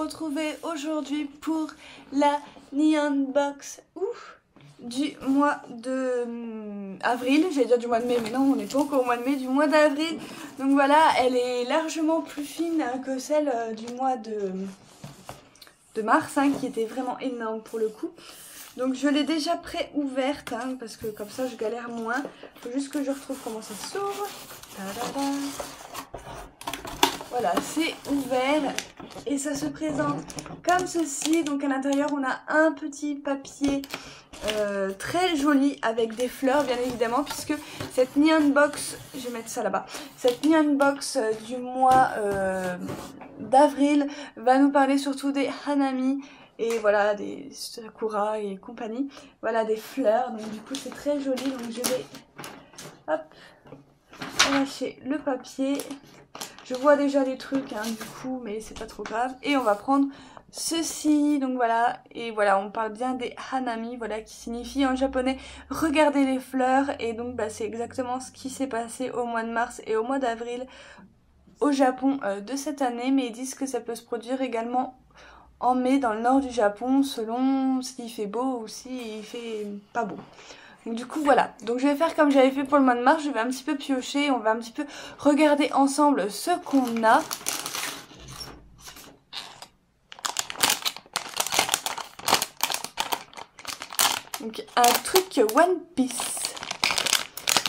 retrouver aujourd'hui pour la Neon Box du mois de avril. J'allais dire du mois de mai, mais non, on n'est pas encore au mois de mai, du mois d'avril. Donc voilà, elle est largement plus fine que celle du mois de mars, hein, qui était vraiment énorme pour le coup. Donc je l'ai déjà pré-ouverte, hein, parce que comme ça je galère moins. Il faut juste que je retrouve comment ça s'ouvre. Voilà, c'est ouvert et ça se présente comme ceci. Donc à l'intérieur on a un petit papier très joli avec des fleurs bien évidemment, puisque cette Neon Box, je vais mettre ça là-bas, cette Neon Box du mois d'avril va nous parler surtout des Hanami et voilà, des Sakura et compagnie. Voilà, des fleurs, donc du coup c'est très joli. Donc je vais hop relâcher le papier. Je vois déjà des trucs hein, du coup, mais c'est pas trop grave. Et on va prendre ceci, donc voilà. Et voilà, on parle bien des Hanami, voilà, qui signifie en japonais regarder les fleurs. Et donc bah, c'est exactement ce qui s'est passé au mois de mars et au mois d'avril au Japon de cette année. Mais ils disent que ça peut se produire également en mai dans le nord du Japon, selon s'il fait beau ou s'il fait pas beau. Donc du coup voilà, donc je vais faire comme j'avais fait pour le mois de mars, je vais un petit peu piocher, on va un petit peu regarder ensemble ce qu'on a. Donc un truc One Piece.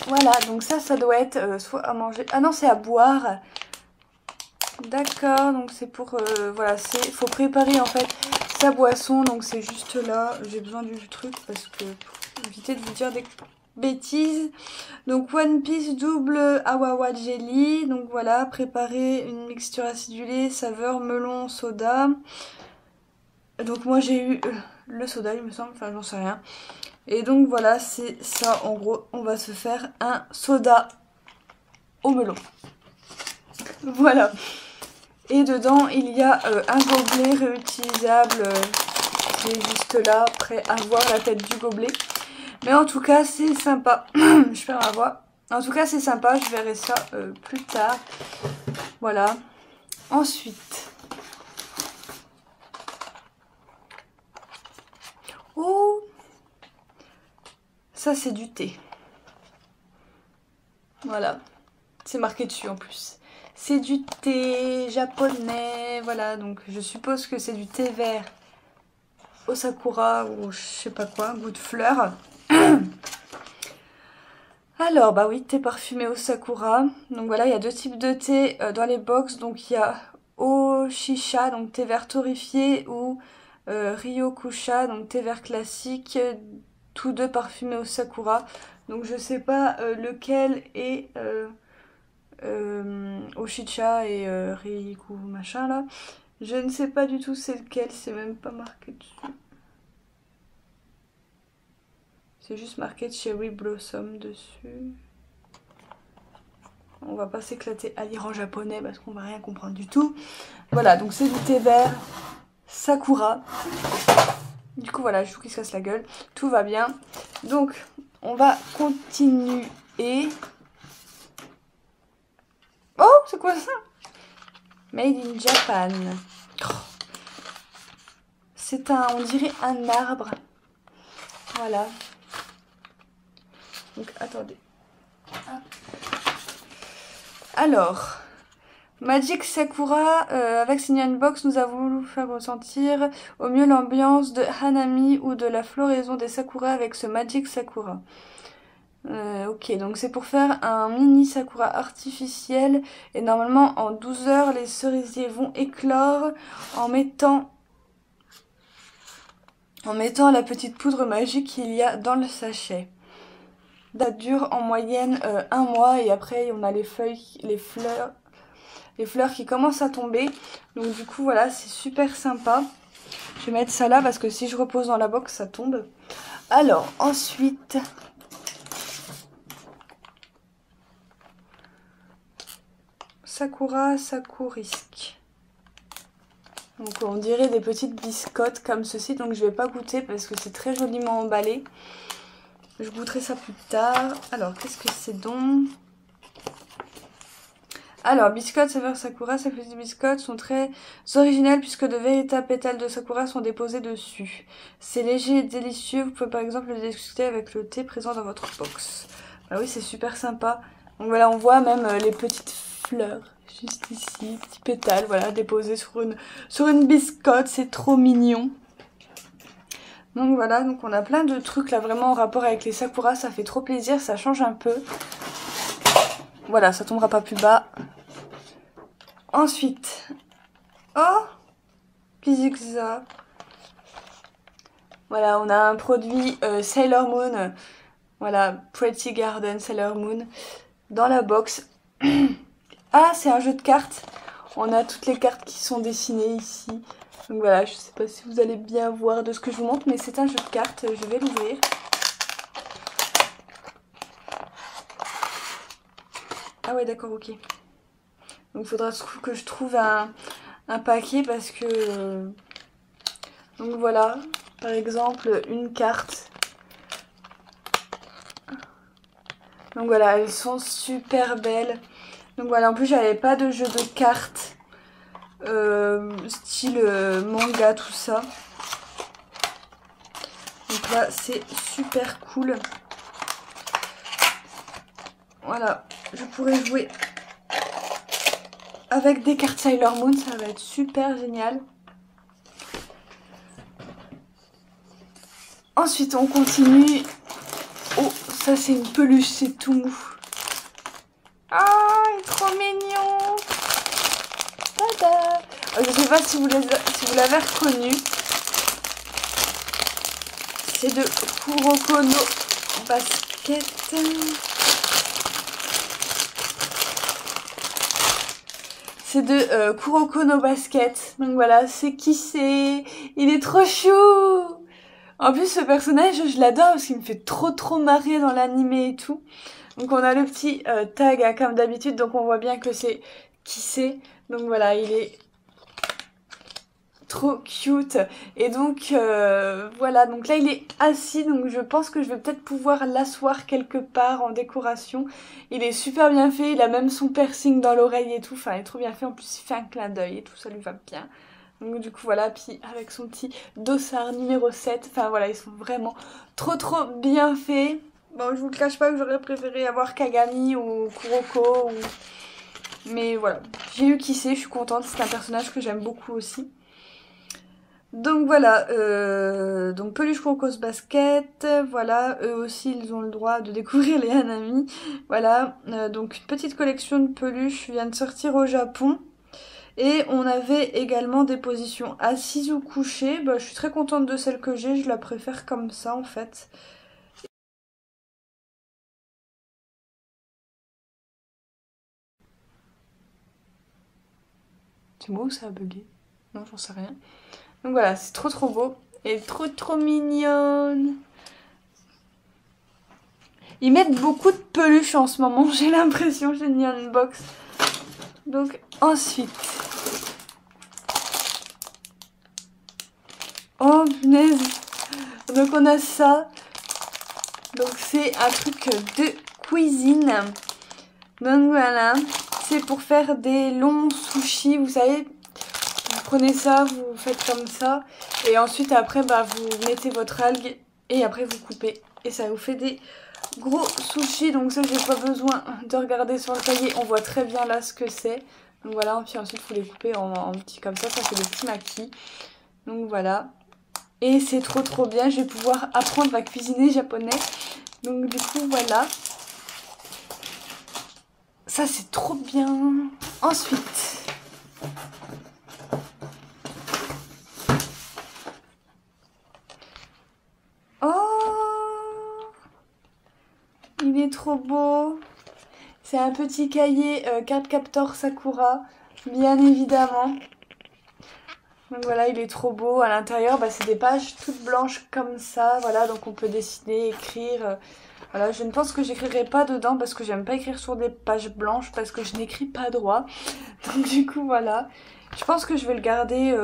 Voilà, donc ça doit être soit à manger, ah non c'est à boire. D'accord, donc c'est pour, voilà, il faut préparer en fait sa boisson, donc c'est juste là, j'ai besoin du truc parce que pour éviter de vous dire des bêtises. Donc One Piece double Awawa Jelly, donc voilà, préparer une mixture acidulée, saveur melon soda. Donc moi j'ai eu le soda il me semble, enfin j'en sais rien. Et donc voilà, c'est ça en gros, on va se faire un soda au melon. Voilà. Et dedans, il y a un gobelet réutilisable qui est juste là, prêt à voir la tête du gobelet. Mais en tout cas, c'est sympa. Je perds ma voix. En tout cas, c'est sympa. Je verrai ça plus tard. Voilà. Ensuite. Oh, ça, c'est du thé. Voilà. C'est marqué dessus en plus. C'est du thé japonais, voilà, donc je suppose que c'est du thé vert au sakura ou je sais pas quoi, goût de fleurs. Alors, bah oui, thé parfumé au sakura. Donc voilà, il y a deux types de thé dans les box. Donc il y a Oshisha, donc thé vert torréfié, ou Ryokusha, donc thé vert classique, tous deux parfumés au sakura. Donc je sais pas lequel est... Oshicha et Riku machin là. Je ne sais pas du tout c'est lequel, c'est même pas marqué dessus. C'est juste marqué Cherry Blossom dessus. On va pas s'éclater à lire en japonais parce qu'on va rien comprendre du tout. Voilà, donc c'est du thé vert Sakura. Du coup voilà, je trouve qu'il se casse la gueule. Tout va bien. Donc on va continuer. Oh, c'est quoi ça? Made in Japan. Oh. C'est un, on dirait un arbre. Voilà. Donc, attendez. Alors, Magic Sakura, avec cette Neon Box, nous avons voulu faire ressentir au mieux l'ambiance de Hanami ou de la floraison des Sakura avec ce Magic Sakura. Ok, donc c'est pour faire un mini sakura artificiel et normalement en 12 heures les cerisiers vont éclore en mettant la petite poudre magique qu'il y a dans le sachet. Ça dure en moyenne un mois et après on a les fleurs qui commencent à tomber. Donc du coup voilà, c'est super sympa. Je vais mettre ça là parce que si je repose dans la box ça tombe. Alors ensuite... Sakura Sakurisk. Donc on dirait des petites biscottes comme ceci. Donc je vais pas goûter parce que c'est très joliment emballé. Je goûterai ça plus tard. Alors qu'est-ce que c'est donc? Alors, biscottes saveur Sakura, ces petites biscottes sont très originales puisque de véritables pétales de Sakura sont déposés dessus. C'est léger et délicieux, vous pouvez par exemple le discuter avec le thé présent dans votre box. Bah oui, c'est super sympa. Donc voilà, on voit même les petites fleurs juste ici, petits pétales, voilà, déposés sur une biscotte, c'est trop mignon. Donc voilà, donc on a plein de trucs là vraiment en rapport avec les Sakura, ça fait trop plaisir, ça change un peu. Voilà, ça tombera pas plus bas. Ensuite, oh, Pizza. Voilà, on a un produit Sailor Moon, voilà, Pretty Garden Sailor Moon, dans la box. Ah, c'est un jeu de cartes. On a toutes les cartes qui sont dessinées ici. Donc voilà, je sais pas si vous allez bien voir de ce que je vous montre, mais c'est un jeu de cartes. Je vais l'ouvrir. Ah ouais, d'accord, ok. Donc il faudra que je trouve un paquet parce que... Donc voilà, par exemple, une carte. Donc voilà, elles sont super belles. Donc voilà, en plus j'avais pas de jeu de cartes style manga, tout ça. Donc là, c'est super cool. Voilà, je pourrais jouer avec des cartes Sailor Moon, ça va être super génial. Ensuite, on continue. Oh, ça c'est une peluche, c'est tout mou. Ah, il est trop mignon. Tada. Je sais pas si vous l'avez reconnu. C'est de Kuroko no Basket. C'est de Kuroko no Basket. Donc voilà, c'est qui c'est? Il est trop chou. En plus, ce personnage, je l'adore parce qu'il me fait trop marrer dans l'animé et tout. Donc on a le petit tag hein, comme d'habitude, donc on voit bien que c'est qui c'est. Donc voilà, il est trop cute. Et donc voilà, donc là il est assis, donc je pense que je vais peut-être pouvoir l'asseoir quelque part en décoration. Il est super bien fait, il a même son piercing dans l'oreille et tout, enfin il est trop bien fait, en plus il fait un clin d'œil et tout, ça lui va bien. Donc du coup voilà, puis avec son petit dossard numéro 7, enfin voilà, ils sont vraiment trop bien faits. Bon, je vous le cache pas que j'aurais préféré avoir Kagami ou Kuroko, mais voilà, j'ai eu qui c'est, je suis contente, c'est un personnage que j'aime beaucoup aussi. Donc voilà, donc Peluche Crocos Basket, voilà, eux aussi ils ont le droit de découvrir les Hanami. Voilà, donc une petite collection de peluches vient de sortir au Japon. Et on avait également des positions assises ou couchées. Bah, je suis très contente de celle que j'ai, je la préfère comme ça en fait. C'est moi ou ça a bugué? Non, j'en sais rien. Donc voilà, c'est trop beau. Et trop mignonne. Ils mettent beaucoup de peluches en ce moment, j'ai l'impression, j'ai mis un box. Donc ensuite... Oh punaise. Donc on a ça. Donc c'est un truc de cuisine. Donc voilà, c'est pour faire des longs sushis, vous savez, vous prenez ça, vous faites comme ça, et ensuite après bah vous mettez votre algue et après vous coupez et ça vous fait des gros sushis. Donc ça j'ai pas besoin de regarder sur le cahier, on voit très bien là ce que c'est. Donc voilà, puis ensuite vous les coupez en petits comme ça fait des petits maquis. Donc voilà, et c'est trop bien, je vais pouvoir apprendre à cuisiner japonais. Donc du coup voilà. Ça c'est trop bien. Ensuite, oh, il est trop beau. C'est un petit cahier Card Captor Sakura, bien évidemment. Donc voilà, il est trop beau. À l'intérieur, bah, c'est des pages toutes blanches comme ça. Voilà, donc on peut dessiner, écrire. Voilà, je ne pense que j'écrirai pas dedans parce que j'aime pas écrire sur des pages blanches parce que je n'écris pas droit. Donc du coup, voilà. Je pense que je vais le garder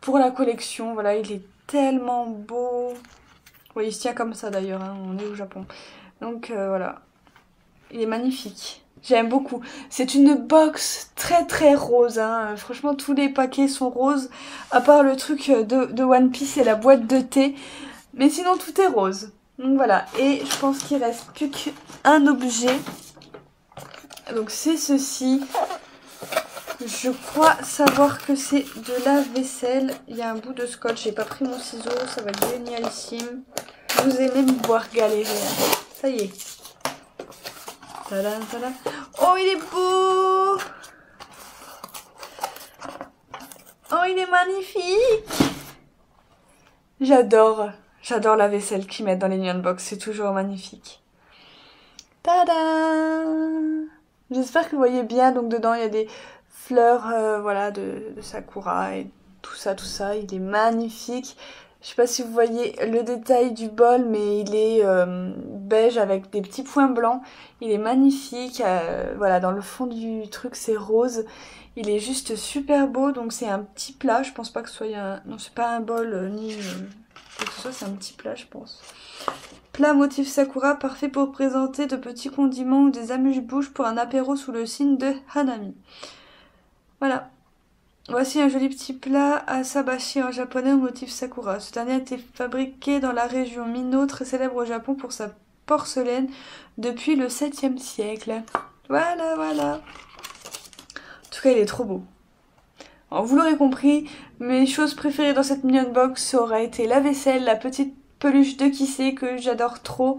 pour la collection. Voilà, il est tellement beau. Oui, il se tient comme ça d'ailleurs, hein, on est au Japon. Donc voilà, il est magnifique. J'aime beaucoup. C'est une box très très rose, hein. Franchement, tous les paquets sont roses, à part le truc de One Piece et la boîte de thé. Mais sinon, tout est rose. Donc voilà. Et je pense qu'il reste plus qu'un objet. Donc c'est ceci. Je crois savoir que c'est de la vaisselle. Il y a un bout de scotch. J'ai pas pris mon ciseau. Ça va être génialissime. Vous aimez me voir galérer. Hein. Ça y est. Tadam, tadam. Oh, il est beau! Oh, il est magnifique! J'adore la vaisselle qu'ils mettent dans les Nyan Box. C'est toujours magnifique. Tadam! J'espère que vous voyez bien. Donc dedans, il y a des fleurs voilà, de sakura et tout ça, tout ça. Il est magnifique. Je sais pas si vous voyez le détail du bol, mais il est beige avec des petits points blancs. Il est magnifique. Voilà, dans le fond du truc, c'est rose. Il est juste super beau. Donc c'est un petit plat. Je pense pas que ce soit un... Non, c'est pas un bol ni quoi que ce soit. C'est un petit plat, je pense. Plat motif sakura, parfait pour présenter de petits condiments ou des amuse-bouches pour un apéro sous le signe de Hanami. Voilà. Voici un joli petit plat asabashi en japonais au motif sakura. Ce dernier a été fabriqué dans la région Mino, très célèbre au Japon pour sa porcelaine depuis le 7e siècle. Voilà, voilà. En tout cas, il est trop beau. Alors, vous l'aurez compris, mes choses préférées dans cette mini box, ça aurait été la vaisselle, la petite peluche de Kissé que j'adore trop.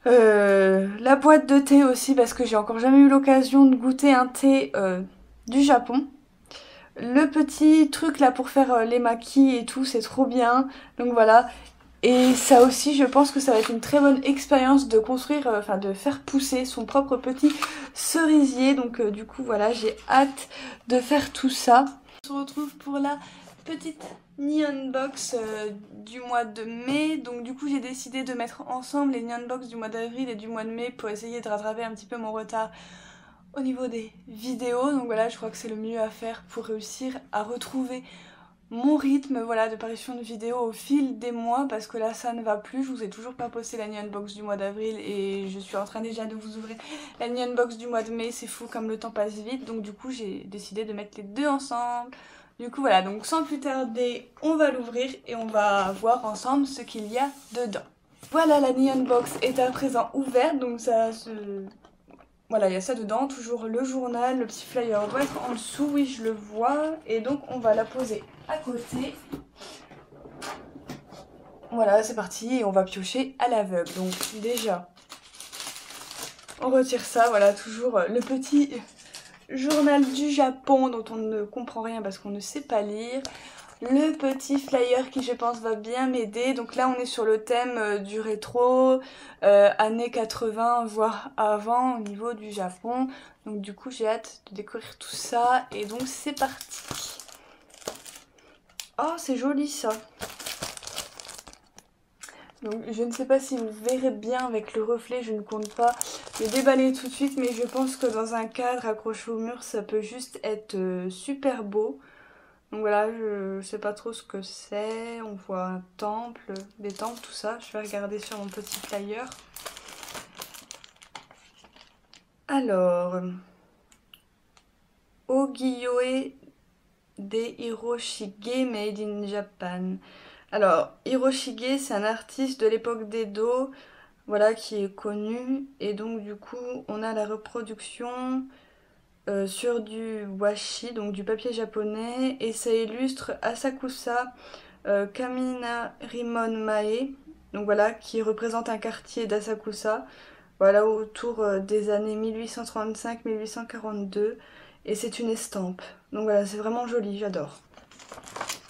La boîte de thé aussi parce que j'ai encore jamais eu l'occasion de goûter un thé du Japon. Le petit truc là pour faire les maquis et tout, c'est trop bien. Donc voilà. Et ça aussi, je pense que ça va être une très bonne expérience de construire, enfin de faire pousser son propre petit cerisier. Donc du coup, voilà, j'ai hâte de faire tout ça. On se retrouve pour la petite Nyan Box du mois de mai. Donc du coup, j'ai décidé de mettre ensemble les Nyan Box du mois d'avril et du mois de mai pour essayer de rattraper un petit peu mon retard au niveau des vidéos. Donc voilà, je crois que c'est le mieux à faire pour réussir à retrouver mon rythme, voilà, de parution de vidéos au fil des mois, parce que là ça ne va plus. Je vous ai toujours pas posté la Nyan Box du mois d'avril et je suis en train déjà de vous ouvrir la Nyan Box du mois de mai. C'est fou comme le temps passe vite, donc du coup j'ai décidé de mettre les deux ensemble. Du coup voilà, donc sans plus tarder, on va l'ouvrir et on va voir ensemble ce qu'il y a dedans. Voilà, la Nyan Box est à présent ouverte, donc ça se... Voilà, il y a ça dedans, toujours le journal, le petit flyer doit être en dessous, oui je le vois. Et donc on va la poser à côté. Voilà, c'est parti et on va piocher à l'aveugle. Donc déjà, on retire ça, voilà, toujours le petit journal du Japon dont on ne comprend rien parce qu'on ne sait pas lire. Le petit flyer qui je pense va bien m'aider. Donc là on est sur le thème du rétro, années 80 voire avant au niveau du Japon. Donc du coup j'ai hâte de découvrir tout ça et donc c'est parti. Oh c'est joli ça. Donc je ne sais pas si vous verrez bien avec le reflet, je ne compte pas le déballer tout de suite, mais je pense que dans un cadre accroché au mur ça peut juste être super beau. Donc voilà, je sais pas trop ce que c'est. On voit un temple, des temples, tout ça. Je vais regarder sur mon petit flyer. Alors, Ogiyoe de Hiroshige made in Japan. Alors, Hiroshige, c'est un artiste de l'époque d'Edo, voilà, qui est connu. Et donc du coup, on a la reproduction sur du washi, donc du papier japonais, et ça illustre Asakusa Kaminarimon Mae, donc voilà, qui représente un quartier d'Asakusa, voilà, autour des années 1835-1842, et c'est une estampe. Donc voilà, c'est vraiment joli, j'adore.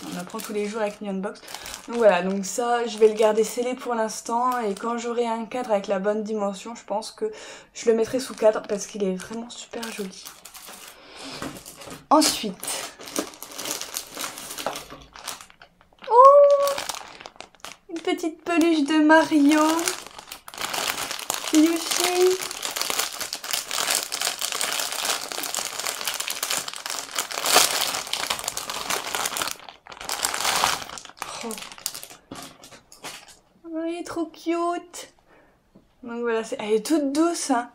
On apprend tous les jours avec Nyan Box. Donc voilà, donc ça, je vais le garder scellé pour l'instant, et quand j'aurai un cadre avec la bonne dimension, je pense que je le mettrai sous cadre parce qu'il est vraiment super joli. Ensuite, oh, une petite peluche de Mario, Yoshi. Oh. Oh, il est trop cute. Donc voilà, elle est toute douce, hein.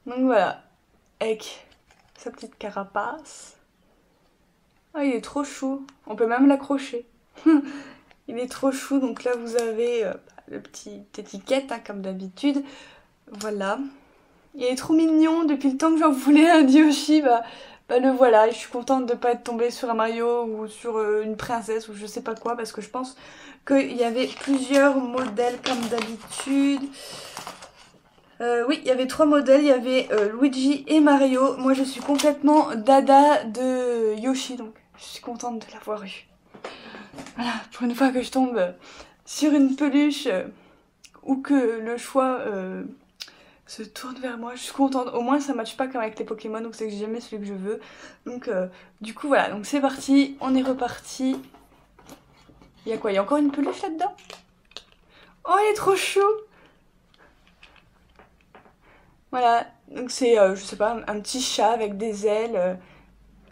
Donc voilà, avec sa petite carapace. Ah, il est trop chou. On peut même l'accrocher. Il est trop chou. Donc là, vous avez le petit étiquette, hein, comme d'habitude. Voilà. Il est trop mignon. Depuis le temps que j'en voulais un Yoshi, bah le voilà. Et je suis contente de ne pas être tombée sur un Mario ou sur une princesse ou je sais pas quoi. Parce que je pense qu'il y avait plusieurs modèles comme d'habitude. Oui, il y avait 3 modèles, il y avait Luigi et Mario. Moi je suis complètement dada de Yoshi, donc je suis contente de l'avoir eu. Voilà, pour une fois que je tombe sur une peluche ou que le choix se tourne vers moi, je suis contente. Au moins ça ne matche pas comme avec les Pokémon, donc c'est que j'ai jamais celui que je veux. Donc du coup voilà, donc c'est parti, on est reparti. Il y a quoi? Il y a encore une peluche là-dedans? Oh, il est trop chou! Voilà, donc c'est, je sais pas, un petit chat avec des ailes,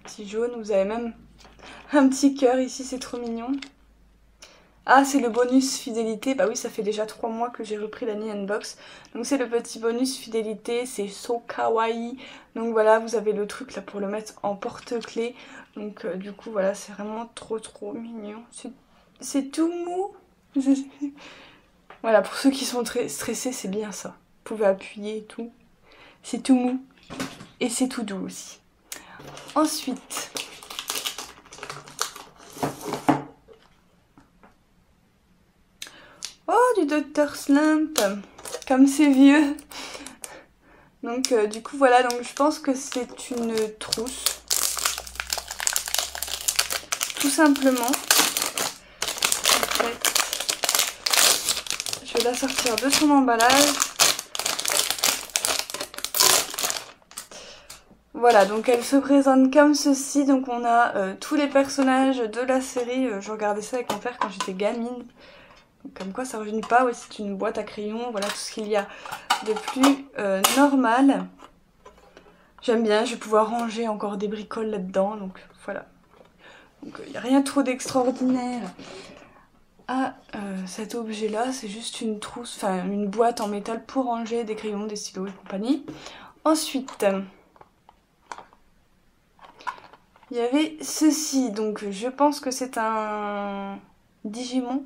petit jaune. Vous avez même un petit cœur ici, c'est trop mignon. Ah, c'est le bonus fidélité. Bah oui, ça fait déjà 3 mois que j'ai repris la Unbox. Donc c'est le petit bonus fidélité, c'est so kawaii. Donc voilà, vous avez le truc là pour le mettre en porte-clés. Donc du coup, voilà, c'est vraiment trop mignon. C'est tout mou. Voilà, pour ceux qui sont très stressés, c'est bien ça. Vous pouvez appuyer et tout. C'est tout mou et c'est tout doux aussi. Ensuite, oh, du Dr Slump, comme c'est vieux. Donc du coup voilà, donc je pense que c'est une trousse, tout simplement. En fait, je vais la sortir de son emballage. Voilà, donc elle se présente comme ceci. Donc on a tous les personnages de la série. Je regardais ça avec mon père quand j'étais gamine. Donc, comme quoi ça ne rajeunit pas. Ouais, c'est une boîte à crayons. Voilà tout ce qu'il y a de plus normal. J'aime bien, je vais pouvoir ranger encore des bricoles là-dedans. Donc voilà. Donc il n'y a rien trop d'extraordinaire à cet objet-là. C'est juste une trousse, enfin une boîte en métal pour ranger des crayons, des stylos et compagnie. Ensuite... il y avait ceci, donc je pense que c'est un Digimon.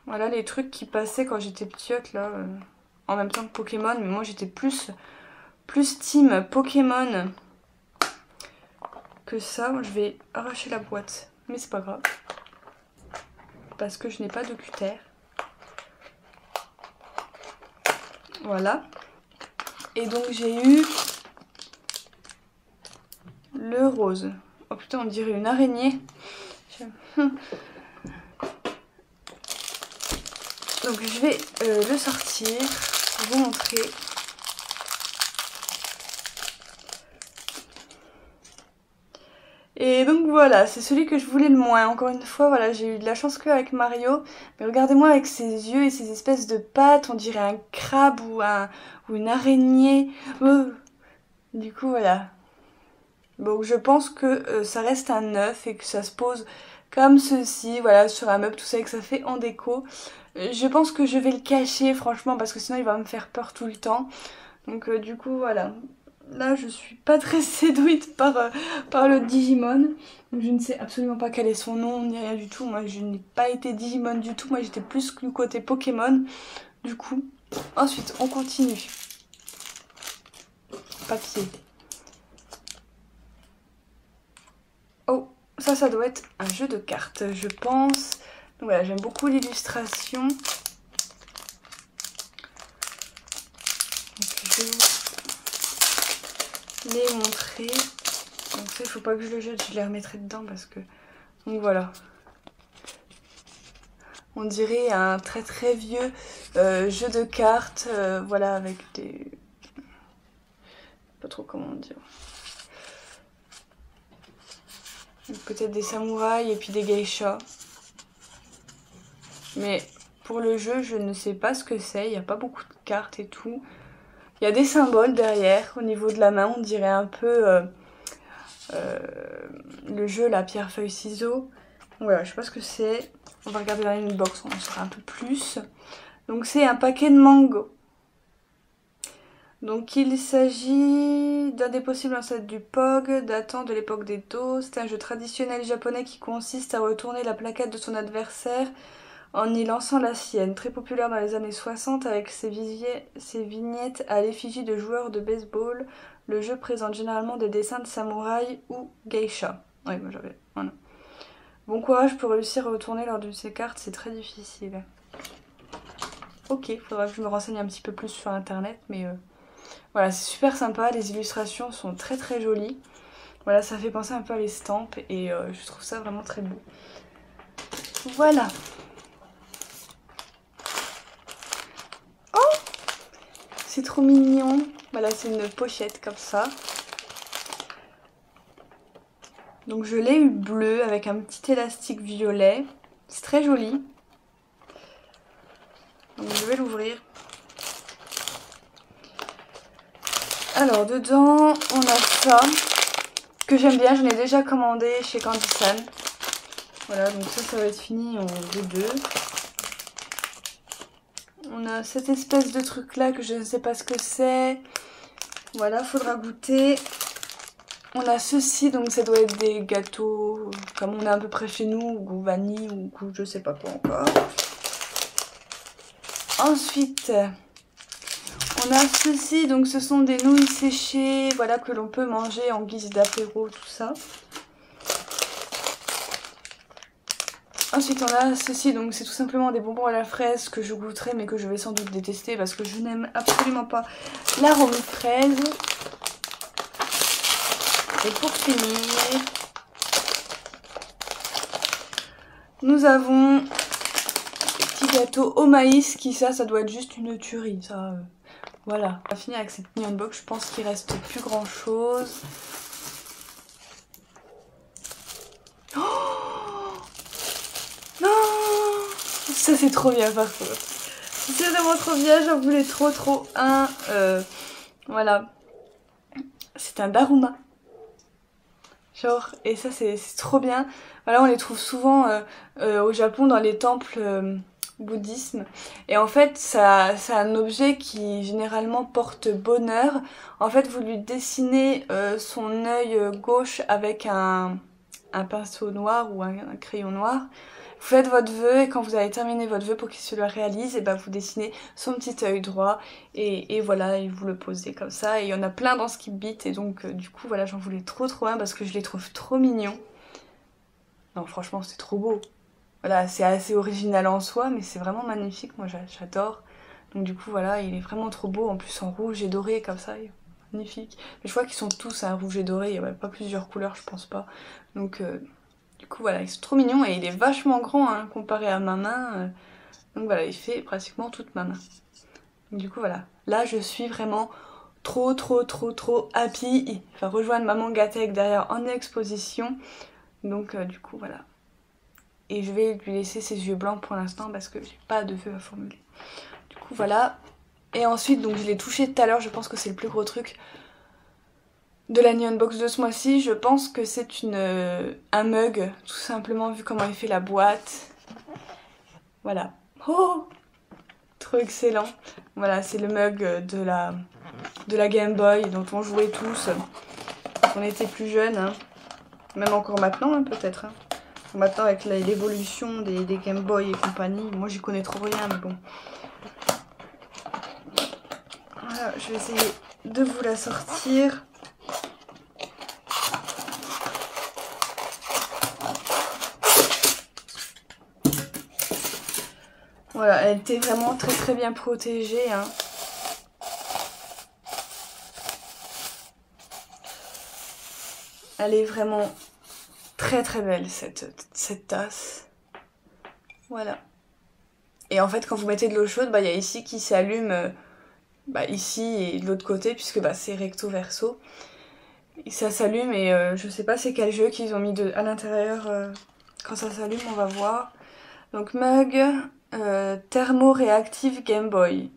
Voilà les trucs qui passaient quand j'étais petite là, en même temps que Pokémon, mais moi j'étais plus team Pokémon que ça. Je vais arracher la boîte, mais c'est pas grave, parce que je n'ai pas de cutter. Voilà. Et donc j'ai eu le rose. Oh putain, on dirait une araignée. Donc je vais le sortir pour vous montrer. Et donc voilà, c'est celui que je voulais le moins. Encore une fois, voilà, j'ai eu de la chance qu'avec Mario. Mais regardez-moi avec ses yeux et ses espèces de pattes, on dirait un crabe ou une araignée. Du coup voilà. Donc je pense que ça reste un œuf et que ça se pose comme ceci, voilà, sur un meuble, tout ça, et que ça fait en déco. Je pense que je vais le cacher, franchement, parce que sinon il va me faire peur tout le temps. Donc du coup, voilà. Là, je suis pas très séduite par le Digimon. Donc, je ne sais absolument pas quel est son nom, ni rien du tout. Moi, je n'ai pas été Digimon du tout. Moi, j'étais plus du côté Pokémon. Du coup, ensuite, on continue. Papier. Oh, ça doit être un jeu de cartes, je pense. Donc voilà, j'aime beaucoup l'illustration. Je vais vous les montrer. Donc ça, il faut pas que je le jette, je les remettrai dedans parce que... Donc voilà. On dirait un très vieux jeu de cartes, voilà, avec des... pas trop comment dire. Peut-être des samouraïs et puis des geishas. Mais pour le jeu, je ne sais pas ce que c'est. Il n'y a pas beaucoup de cartes et tout. Il y a des symboles derrière. Au niveau de la main, on dirait un peu le jeu, la pierre, feuille, ciseaux. Voilà, je sais pas ce que c'est. On va regarder dans une box, on en saura un peu plus. Donc c'est un paquet de mango. Donc il s'agit d'un des possibles ancêtres du POG, datant de l'époque des Do. C'est un jeu traditionnel japonais qui consiste à retourner la plaquette de son adversaire en y lançant la sienne. Très populaire dans les années 60 avec ses vignettes à l'effigie de joueurs de baseball, le jeu présente généralement des dessins de samouraïs ou geisha. Oui, moi j'avais. Voilà. Bon courage pour réussir à retourner lors de ces cartes, c'est très difficile. Ok, faudra que je me renseigne un petit peu plus sur internet, mais voilà, c'est super sympa, les illustrations sont très très jolies. Voilà, ça fait penser un peu à l'estampe et je trouve ça vraiment très beau. Voilà. Oh, c'est trop mignon. Voilà, c'est une pochette comme ça. Donc je l'ai eu bleu avec un petit élastique violet. C'est très joli. Donc je vais l'ouvrir. Alors dedans, on a ça, que j'aime bien, j'en ai déjà commandé chez Candysan. Voilà, donc ça va être fini en V2. On a cette espèce de truc là que je ne sais pas ce que c'est. Voilà, faudra goûter. On a ceci, donc ça doit être des gâteaux comme on a à peu près chez nous, goût vanille ou goût je sais pas quoi encore. Ensuite, on a ceci, donc ce sont des nouilles séchées, voilà, que l'on peut manger en guise d'apéro, tout ça. Ensuite on a ceci, donc c'est tout simplement des bonbons à la fraise que je goûterai mais que je vais sans doute détester parce que je n'aime absolument pas l'arôme fraise. Et pour finir, nous avons des petits gâteaux au maïs qui ça doit être juste une tuerie, ça. Voilà, on va finir avec cette Neon Box, je pense qu'il reste plus grand chose. Ça c'est trop bien par contre. C'est vraiment trop bien, j'en voulais trop un. Voilà. C'est un Daruma. Genre, et ça c'est trop bien. Voilà, on les trouve souvent au Japon dans les temples bouddhisme. Et en fait, c'est un objet qui généralement porte bonheur. En fait, vous lui dessinez son œil gauche avec un pinceau noir ou un crayon noir. Vous faites votre vœu et quand vous avez terminé votre vœu pour qu'il se le réalise, et ben vous dessinez son petit œil droit et voilà, et vous le posez comme ça. Et il y en a plein dans Skipbeat et donc du coup voilà, j'en voulais trop un parce que je les trouve trop mignons. Non franchement c'est trop beau. Voilà, c'est assez original en soi mais c'est vraiment magnifique, moi j'adore. Donc du coup voilà, il est vraiment trop beau, en plus en rouge et doré comme ça, il est magnifique. Mais je crois qu'ils sont tous à rouge et doré, il n'y a pas plusieurs couleurs je pense pas. Donc du coup voilà, ils sont trop mignons et il est vachement grand hein, comparé à ma main. Donc voilà, il fait pratiquement toute ma main. Donc, du coup voilà, là je suis vraiment trop happy. Enfin rejoindre Maman Gatek derrière en exposition. Donc du coup voilà. Et je vais lui laisser ses yeux blancs pour l'instant parce que j'ai pas de vœux à formuler. Du coup voilà. Et ensuite donc je l'ai touché tout à l'heure, je pense que c'est le plus gros truc de la Neon Box de ce mois-ci. Je pense que c'est un mug, tout simplement vu comment il fait la boîte. Voilà. Oh, trop excellent. Voilà, c'est le mug de la Game Boy dont on jouait tous quand on était plus jeunes. Hein. Même encore maintenant hein, peut-être. Hein. Maintenant avec l'évolution des Game Boy et compagnie, moi j'y connais trop rien mais bon. Voilà, je vais essayer de vous la sortir. Voilà, elle était vraiment très bien protégée. Hein. Elle est vraiment très belle cette tasse. Voilà. Et en fait quand vous mettez de l'eau chaude, il y a ici qui s'allume ici et de l'autre côté puisque c'est recto verso. Et ça s'allume et je sais pas c'est quel jeu qu'ils ont mis à l'intérieur quand ça s'allume, on va voir. Donc mug thermo-réactive Game Boy.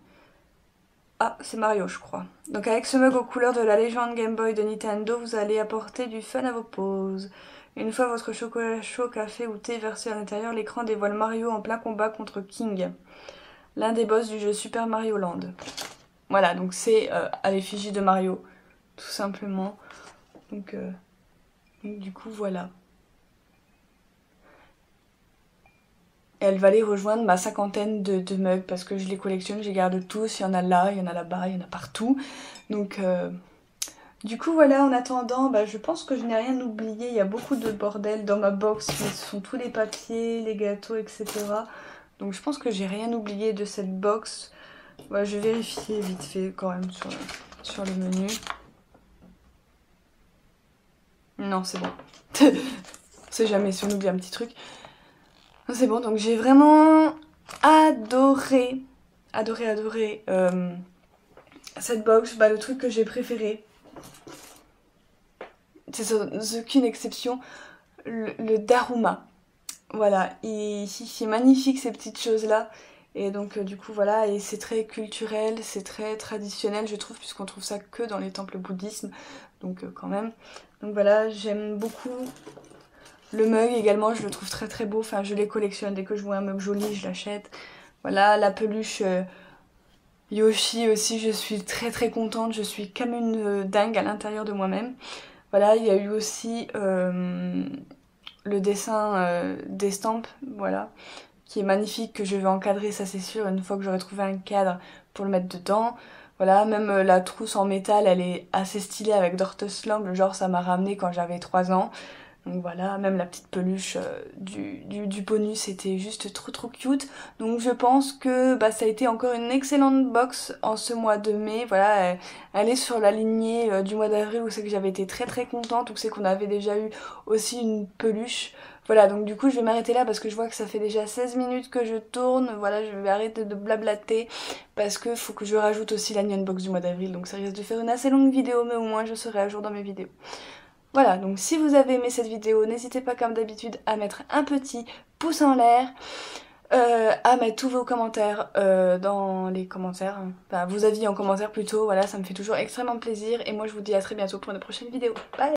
Ah, c'est Mario, je crois. Donc avec ce mug aux couleurs de la légende Game Boy de Nintendo, vous allez apporter du fun à vos pauses. Une fois votre chocolat chaud, café ou thé versé à l'intérieur, l'écran dévoile Mario en plein combat contre King, l'un des boss du jeu Super Mario Land. Voilà, donc c'est à l'effigie de Mario, tout simplement. Donc du coup, voilà. Et elle va aller rejoindre ma cinquantaine de mugs parce que je les collectionne, je les garde tous. Il y en a là, il y en a là-bas, il y en a partout. Donc du coup voilà, en attendant, bah, je pense que je n'ai rien oublié. Il y a beaucoup de bordel dans ma box, mais ce sont tous les papiers, les gâteaux, etc. Donc je pense que j'ai rien oublié de cette box. Ouais, je vais vérifier vite fait quand même sur le menu. Non, c'est bon. On sait jamais si on oublie un petit truc. C'est bon, donc j'ai vraiment adoré cette box. Bah, le truc que j'ai préféré, c'est sans aucune exception, le Daruma. Voilà, c'est magnifique ces petites choses-là. Et donc du coup voilà, et c'est très culturel, c'est très traditionnel je trouve, puisqu'on trouve ça que dans les temples bouddhismes. Donc quand même. Donc voilà, j'aime beaucoup. Le mug également, je le trouve très très beau. Enfin, je les collectionne. Dès que je vois un mug joli, je l'achète. Voilà, la peluche Yoshi aussi, je suis très très contente. Je suis comme une dingue à l'intérieur de moi-même. Voilà, il y a eu aussi le dessin d'estampes, voilà, qui est magnifique, que je vais encadrer, ça c'est sûr, une fois que j'aurai trouvé un cadre pour le mettre dedans. Voilà, même la trousse en métal, elle est assez stylée avec Dorteslamp, genre ça m'a ramené quand j'avais 3 ans. Donc voilà, même la petite peluche du bonus était juste trop trop cute. Donc je pense que bah, ça a été encore une excellente box en ce mois de mai. Voilà, elle est sur la lignée du mois d'avril où c'est que j'avais été très très contente, où c'est qu'on avait déjà eu aussi une peluche. Voilà, donc du coup je vais m'arrêter là parce que je vois que ça fait déjà 16 minutes que je tourne. Voilà, je vais arrêter de blablater parce que faut que je rajoute aussi la unbox du mois d'avril. Donc ça risque de faire une assez longue vidéo, mais au moins je serai à jour dans mes vidéos. Voilà, donc si vous avez aimé cette vidéo, n'hésitez pas comme d'habitude à mettre un petit pouce en l'air, à mettre tous vos commentaires dans les commentaires, enfin vos avis en commentaire plutôt, voilà, ça me fait toujours extrêmement plaisir et moi je vous dis à très bientôt pour une prochaine vidéo. Bye!